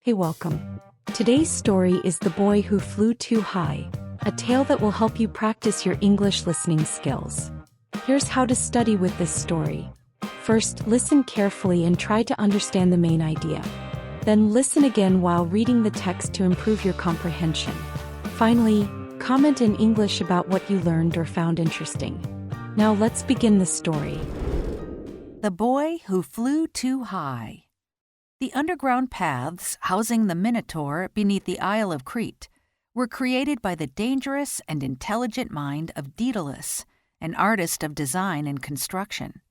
Hey, welcome. Today's story is The Boy Who Flew Too High, a tale that will help you practice your English listening skills. Here's how to study with this story. First, listen carefully and try to understand the main idea. Then listen again while reading the text to improve your comprehension. Finally, comment in English about what you learned or found interesting. Now let's begin the story. The Boy Who Flew Too High. The underground paths housing the Minotaur beneath the Isle of Crete were created by the dangerous and intelligent mind of Daedalus, an artist of design and construction.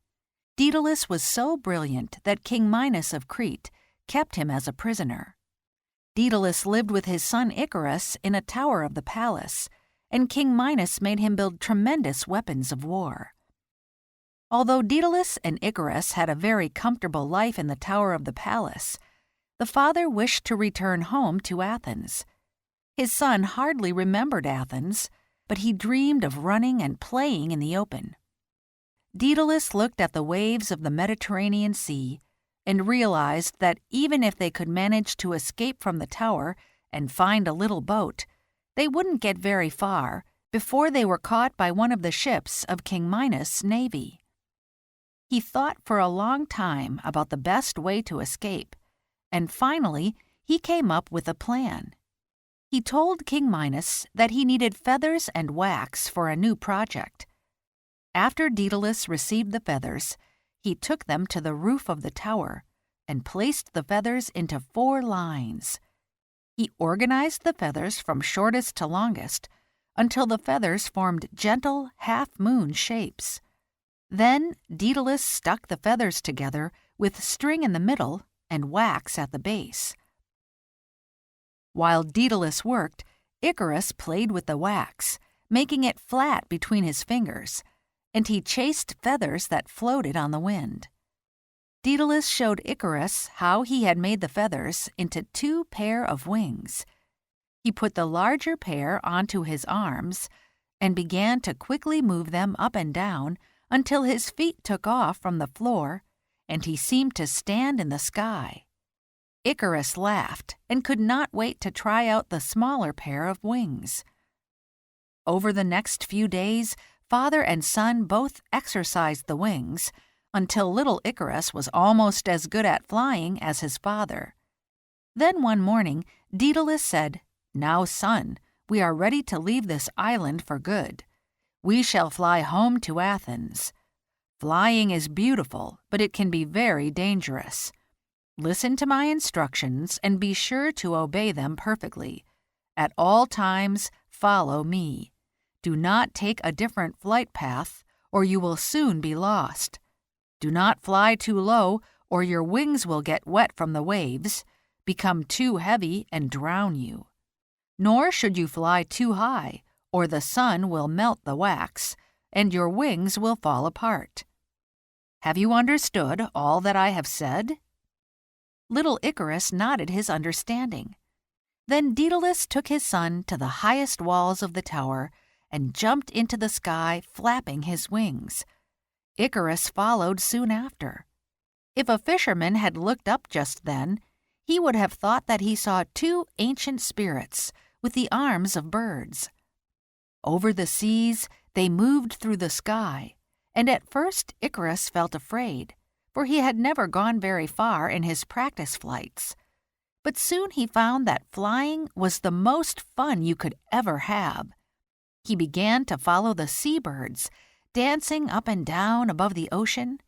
Daedalus was so brilliant that King Minos of Crete kept him as a prisoner. Daedalus lived with his son Icarus in a tower of the palace, and King Minos made him build tremendous weapons of war. Although Daedalus and Icarus had a very comfortable life in the tower of the palace, the father wished to return home to Athens. His son hardly remembered Athens, but he dreamed of running and playing in the open. Daedalus looked at the waves of the Mediterranean Sea and realized that even if they could manage to escape from the tower and find a little boat, they wouldn't get very far before they were caught by one of the ships of King Minos' navy. He thought for a long time about the best way to escape, and finally he came up with a plan. He told King Minos that he needed feathers and wax for a new project. After Daedalus received the feathers, he took them to the roof of the tower and placed the feathers into 4 lines. He organized the feathers from shortest to longest until the feathers formed gentle half-moon shapes. Then Daedalus stuck the feathers together with string in the middle and wax at the base. While Daedalus worked, Icarus played with the wax, making it flat between his fingers, and he chased feathers that floated on the wind. Daedalus showed Icarus how he had made the feathers into 2 pair of wings. He put the larger pair onto his arms and began to quickly move them up and down until his feet took off from the floor and he seemed to stand in the sky. Icarus laughed and could not wait to try out the smaller pair of wings. Over the next few days, father and son both exercised the wings until little Icarus was almost as good at flying as his father. Then one morning, Daedalus said, "Now, son, we are ready to leave this island for good. We shall fly home to Athens. Flying is beautiful, but it can be very dangerous. Listen to my instructions and be sure to obey them perfectly. At all times, follow me. Do not take a different flight path, or you will soon be lost. Do not fly too low, or your wings will get wet from the waves, become too heavy, and drown you. Nor should you fly too high, or the sun will melt the wax, and your wings will fall apart. Have you understood all that I have said?" Little Icarus nodded his understanding. Then Daedalus took his son to the highest walls of the tower and jumped into the sky, flapping his wings. Icarus followed soon after. If a fisherman had looked up just then, he would have thought that he saw 2 ancient spirits with the arms of birds. Over the seas, they moved through the sky, and at first Icarus felt afraid, for he had never gone very far in his practice flights. But soon he found that flying was the most fun you could ever have. He began to follow the seabirds, dancing up and down above the ocean.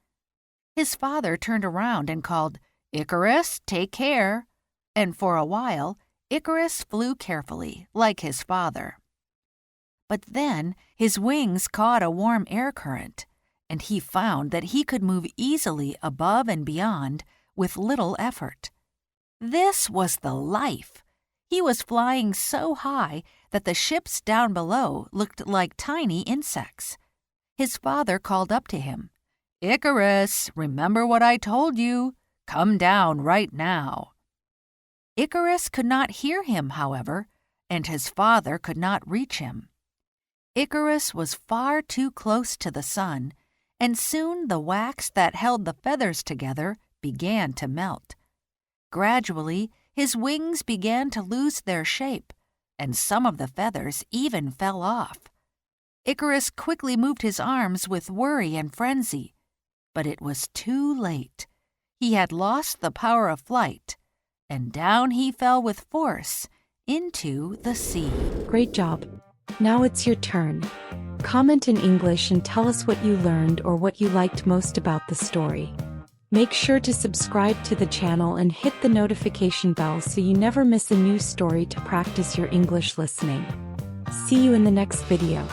His father turned around and called, "Icarus, take care!" And for a while, Icarus flew carefully, like his father. But then his wings caught a warm air current, and he found that he could move easily above and beyond with little effort. This was the life! He was flying so high that the ships down below looked like tiny insects. His father called up to him, "Icarus, remember what I told you? Come down right now." Icarus could not hear him, however, and his father could not reach him. Icarus was far too close to the sun, and soon the wax that held the feathers together began to melt. Gradually, his wings began to lose their shape, and some of the feathers even fell off. Icarus quickly moved his arms with worry and frenzy, but it was too late. He had lost the power of flight, and down he fell with force into the sea. Great job. Now it's your turn. Comment in English and tell us what you learned or what you liked most about the story. Make sure to subscribe to the channel and hit the notification bell so you never miss a new story to practice your English listening. See you in the next video.